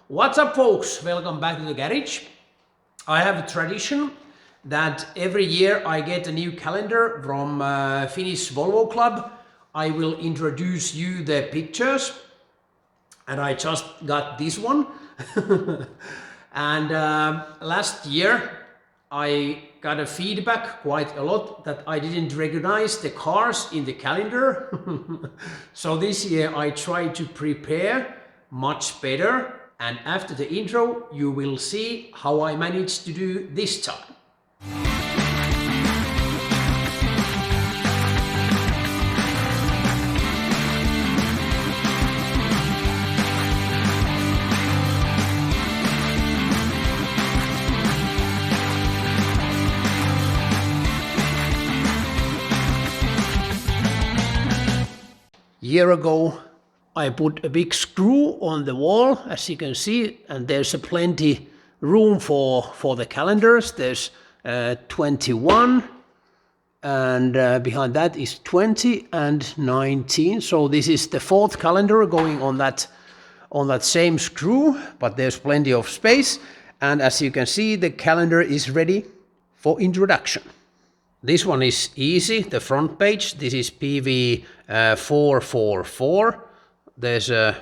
What's up, folks? Welcome back to the garage. I have a tradition that every year I get a new calendar from Finnish Volvo Club. I will introduce you the pictures, and I just got this one. And last year I got a feedback quite a lot that I didn't recognize the cars in the calendar. So this year I try to prepare much better, and after the intro you will see how I managed to do this time. Year ago I put a big screw on the wall, as you can see, and there's a plenty room for the calendars. There's 21, and behind that is 20 and 19. So this is the fourth calendar going on that same screw, but there's plenty of space. And as you can see, the calendar is ready for introduction. This one is easy, the front page. This is PV 444. There's a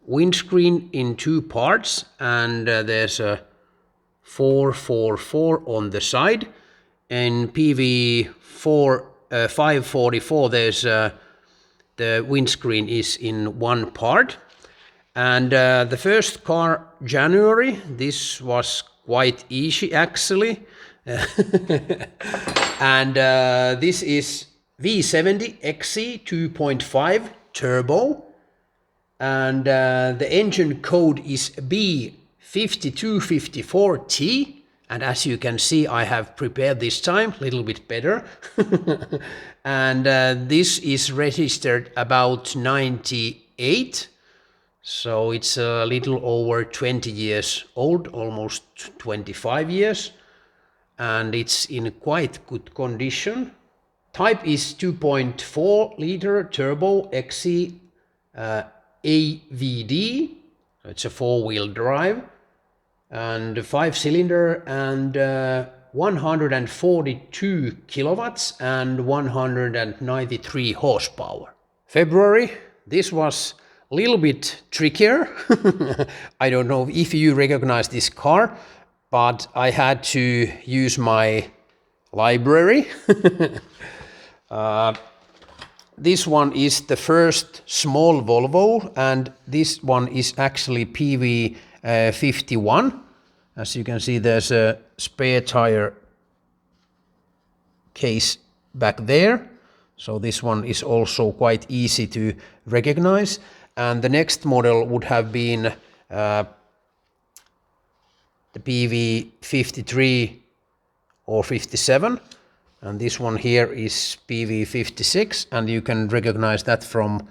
windscreen in two parts, and there's a 444 on the side. In PV 544, there's the windscreen is in one part. And the first car, January, this was quite easy actually. And this is V70 XC 2.5 turbo, and the engine code is B5254T, and as you can see I have prepared this time a little bit better. And this is registered about 98, so it's a little over 20 years old, almost 25 years. And it's in quite good condition. Type is 2.4 liter turbo XC AVD. It's a 4-wheel drive and 5-cylinder, and 142 kilowatts and 193 horsepower. February, this was a little bit trickier. I don't know if you recognize this car, but I had to use my library. This one is the first small Volvo, and this one is actually PV 51. As you can see, there's a spare tire case back there. So this one is also quite easy to recognize. And the next model would have been the PV 53 or 57, and this one here is PV 56, and you can recognize that from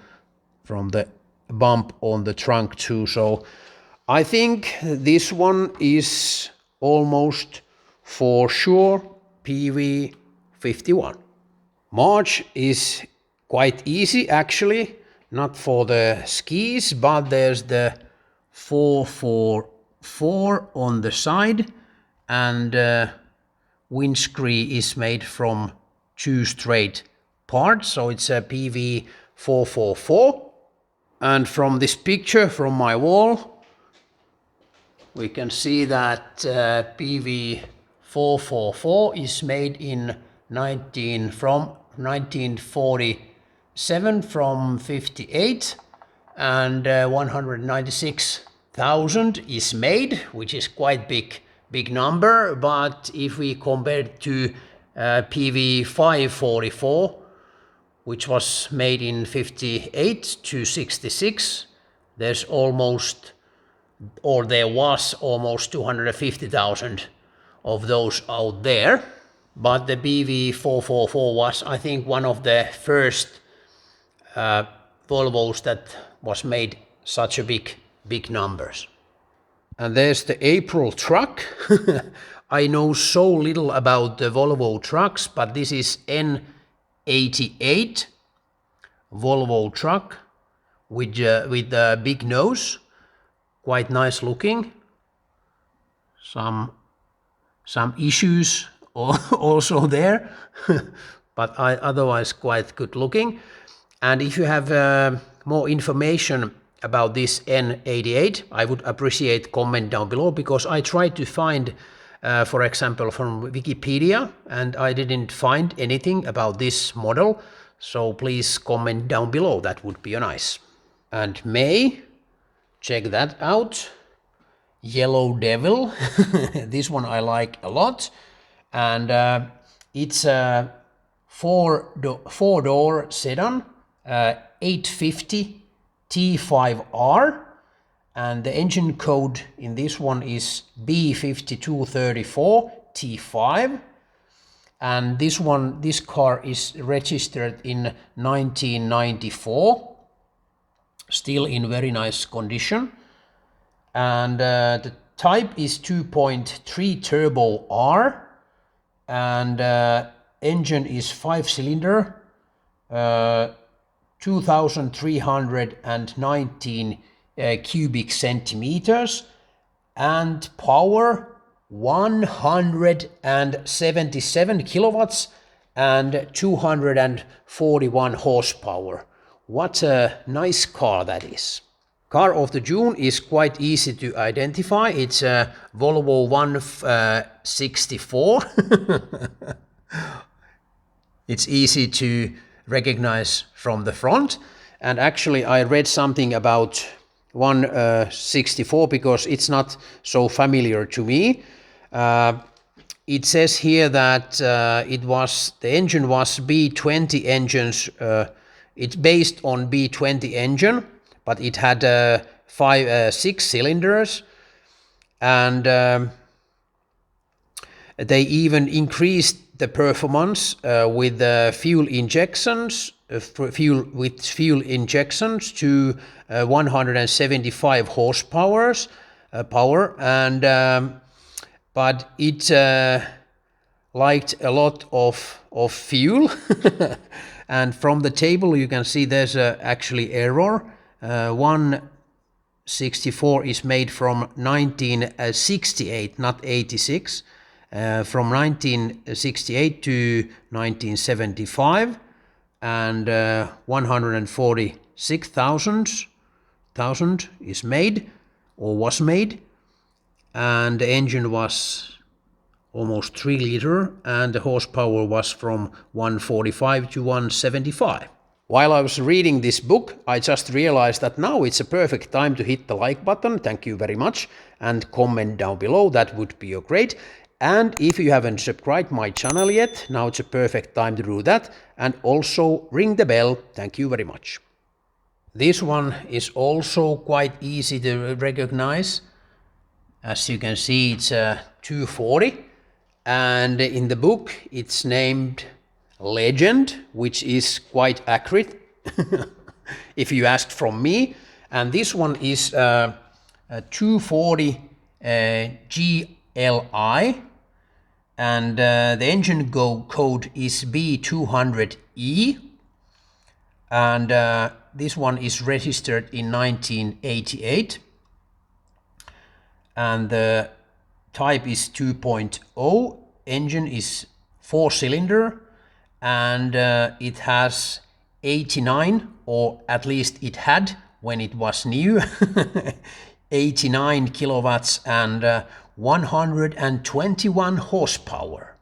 the bump on the trunk too. So I think this one is almost for sure PV 51. March is quite easy actually, not for the skis, but there's the 444 on the side, and windscreen is made from two straight parts, so it's a PV 444. And from this picture from my wall we can see that PV 444 is made in 1947 from 58, and 196,000 is made, which is quite big number. But if we compare it to PV 544, which was made in 58 to 66, there was almost 250,000 of those out there. But the PV 444 was, I think, one of the first Volvos that was made such a big numbers. And there's the April truck. I know so little about the Volvo trucks, but this is N88 Volvo truck with a big nose, quite nice looking. Some issues also there, but otherwise quite good looking. And if you have more information about this N88, I would appreciate comment down below, because I tried to find, for example, from Wikipedia, and I didn't find anything about this model. So please comment down below, that would be nice. And May, check that out. Yellow Devil, this one I like a lot, and it's a four-door sedan, 850 T5R, and the engine code in this one is B5234 T5, and this car is registered in 1994, still in very nice condition. And the type is 2.3 turbo R, and engine is 5-cylinder, 2,319 cubic centimeters, and power 177 kilowatts and 241 horsepower. What a nice car that is. Car of the June is quite easy to identify. It's a Volvo 164. It's easy to recognize from the front. And actually I read something about 164 because it's not so familiar to me. It says here that the engine was B20 engines. It's based on B20 engine, but it had 6 cylinders, and they even increased the performance with fuel injections to 175 horsepower, but it liked a lot of fuel. And from the table you can see there's actually error. 164 is made from 1968, not 86. From 1968 to 1975, and 146,000 is made or was made, and the engine was almost 3 liter, and the horsepower was from 145 to 175. While I was reading this book, I just realized that now it's a perfect time to hit the like button, thank you very much, and comment down below, that would be great. And if you haven't subscribed my channel yet, now it's a perfect time to do that, and also ring the bell, thank you very much. This one is also quite easy to recognize. As you can see, it's a 240, and in the book it's named Legend, which is quite accurate if you ask from me. And this one is a 240 GLI, and the engine code is B200E, and this one is registered in 1988, and the type is 2.0, engine is 4-cylinder, and it has 89, or at least it had when it was new, 89 kilowatts and 121 horsepower.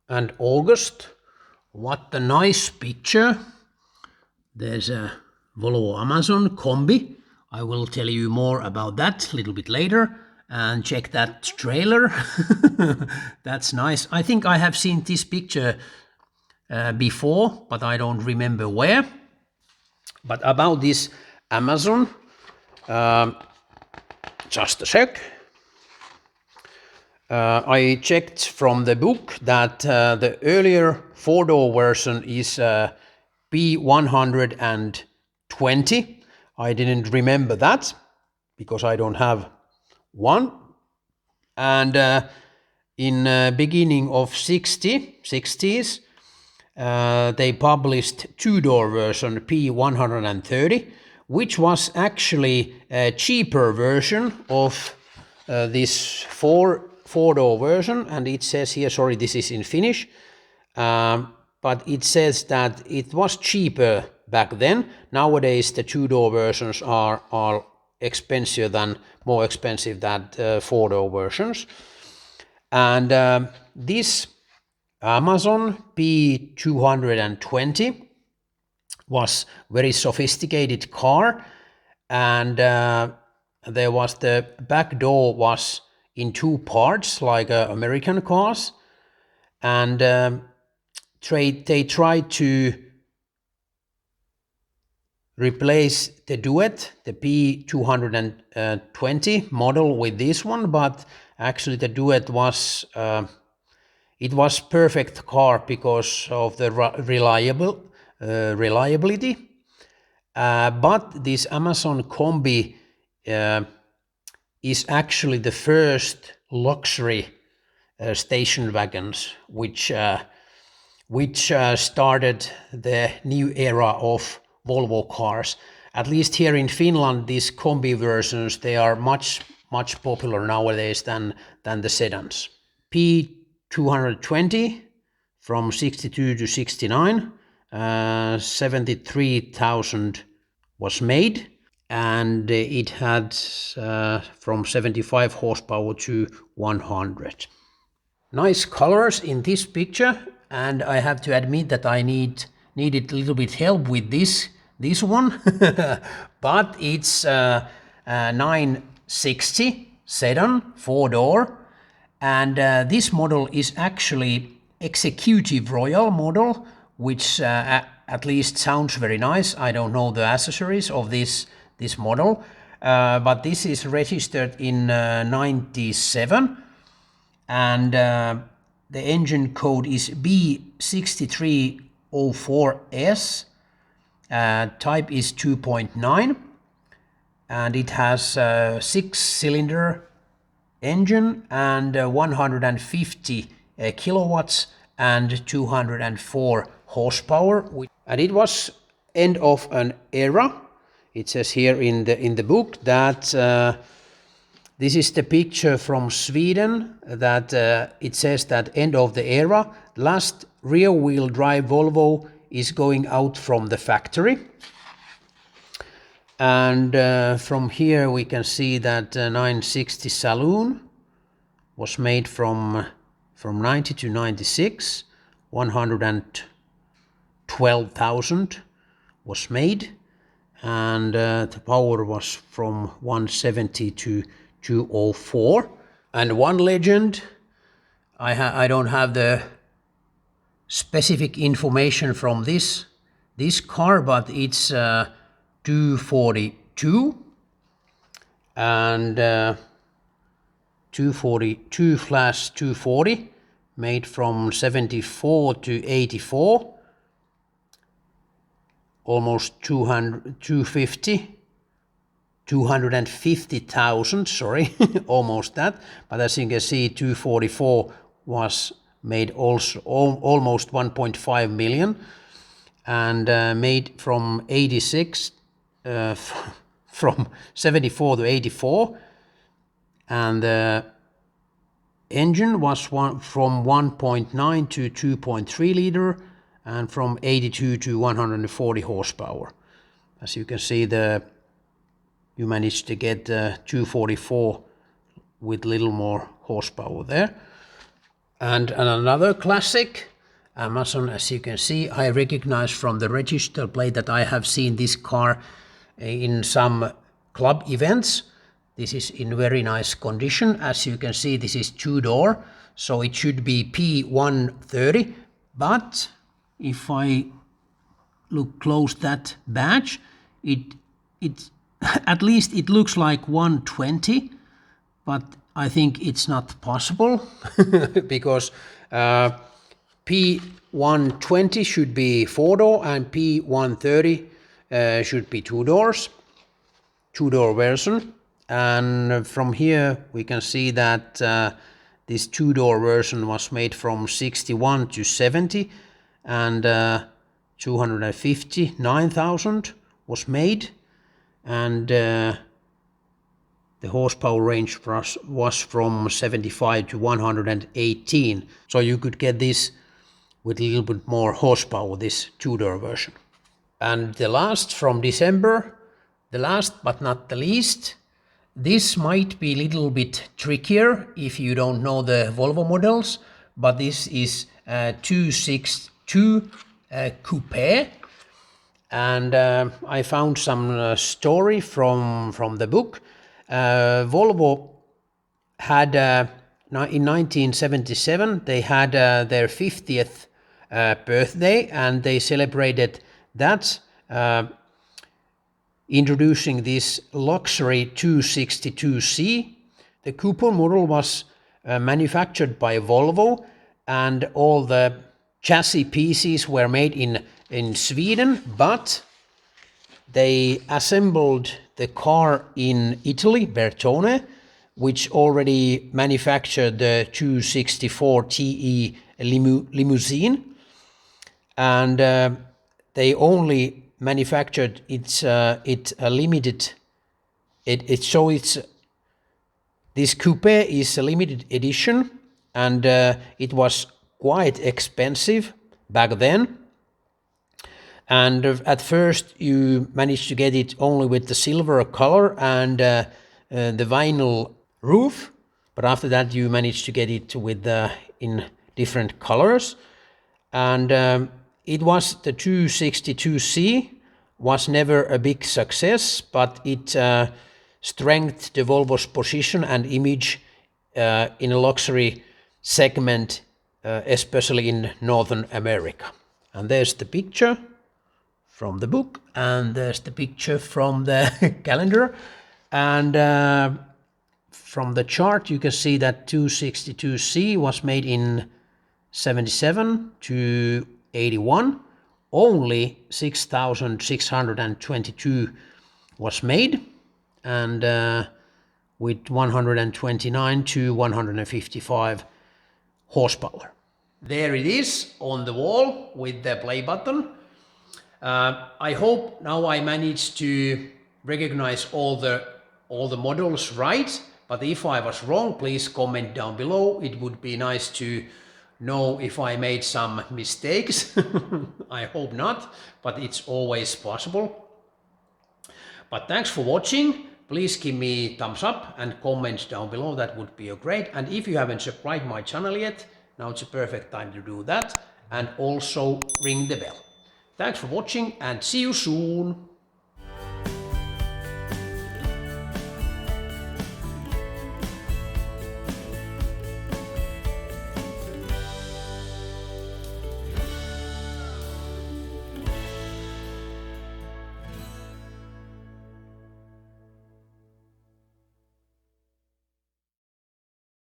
And August, what a nice picture. There's a Volvo Amazon Combi. I will tell you more about that a little bit later. And check that trailer. That's nice. I think I have seen this picture before, but I don't remember where. But about this Amazon, just a sec. I checked from the book that the earlier 4-door version is P120. I didn't remember that because I don't have one. And in beginning of 60s, they published 2-door version P130, which was actually a cheaper version of this four-door version. And it says here, sorry, this is in Finnish, but it says that it was cheaper back then. Nowadays the two-door versions are more expensive than four-door versions. And this Amazon P220 was very sophisticated car, and there was the back door was in two parts like American cars, and they tried to replace the Duet, the P220 model, with this one, but actually the Duet was it was perfect car because of the reliability. But this Amazon Combi is actually the first luxury station wagons, which started the new era of Volvo cars. At least here in Finland, these Combi versions, they are much popular nowadays than the sedans. P220 from 62 to 69, 73,000 was made, and it had from 75 horsepower to 100. Nice colors in this picture, and I have to admit that I needed a little bit help with this one, but it's 960 sedan, four-door, and this model is actually executive royal model, which at least sounds very nice. I don't know the accessories of this model, but this is registered in 97, and the engine code is B6304S. Type is 2.9, and it has a 6-cylinder engine and 150 kilowatts and 204 horsepower. And it was end of an era. It says here in the book that this is the picture from Sweden, that it says that end of the era, last rear-wheel drive Volvo is going out from the factory. And from here we can see that 960 Saloon was made from 90 to 96, 112,000 was made, and the power was from 170 to 204. And one legend, I don't have the specific information from this car, but it's 242 and 240 made from 74 to 84, almost 250,000, sorry, almost that. But as you can see, 244 was made also almost 1.5 million, and made from 86, from 74 to 84, and the engine was from 1.9 to 2.3 liter, and from 82 to 140 horsepower. As you can see, you managed to get 244 with little more horsepower there. And another classic Amazon, as you can see, I recognize from the register plate that I have seen this car in some club events. This is in very nice condition. As you can see, this is two-door, so it should be P130, but if I look close that badge, it at least it looks like 120, but I think it's not possible because P120 should be four-door and P130 should be two-door version. And from here we can see that this two-door version was made from 61 to 70, and 259,000 was made. and the horsepower range was from 75 to 118. So you could get this with a little bit more horsepower, this two-door version. And the last from December, the last but not the least, this might be a little bit trickier if you don't know the Volvo models, but this is 262 Coupe. And I found some story from the book. Volvo had, in 1977, they had their 50th birthday, and they celebrated that introducing this luxury 262C. The coupon model was manufactured by Volvo, and all the chassis pieces were made in Sweden, but they assembled the car in Italy, Bertone, which already manufactured the 264 TE limousine, and they only manufactured this coupe is a limited edition, and it was quite expensive back then. And at first you managed to get it only with the silver color and the vinyl roof, but after that you managed to get it with in different colors. And it was the 262C was never a big success, but it strengthened the Volvo's position and image in a luxury segment, especially in Northern America. And there's the picture from the book, and there's the picture from the calendar. And from the chart you can see that 262C was made in 77 to 81. Only 6,622 was made, and with 129 to 155 horsepower. There it is on the wall with the play button. I hope now I managed to recognize all the models right, but if I was wrong, please comment down below. It would be nice to know if I made some mistakes. I hope not, but it's always possible. But thanks for watching. Please give me thumbs up and comments down below. That would be great. And if you haven't subscribed my channel yet, now it's a perfect time to do that. And also ring the bell. Thanks for watching and see you soon.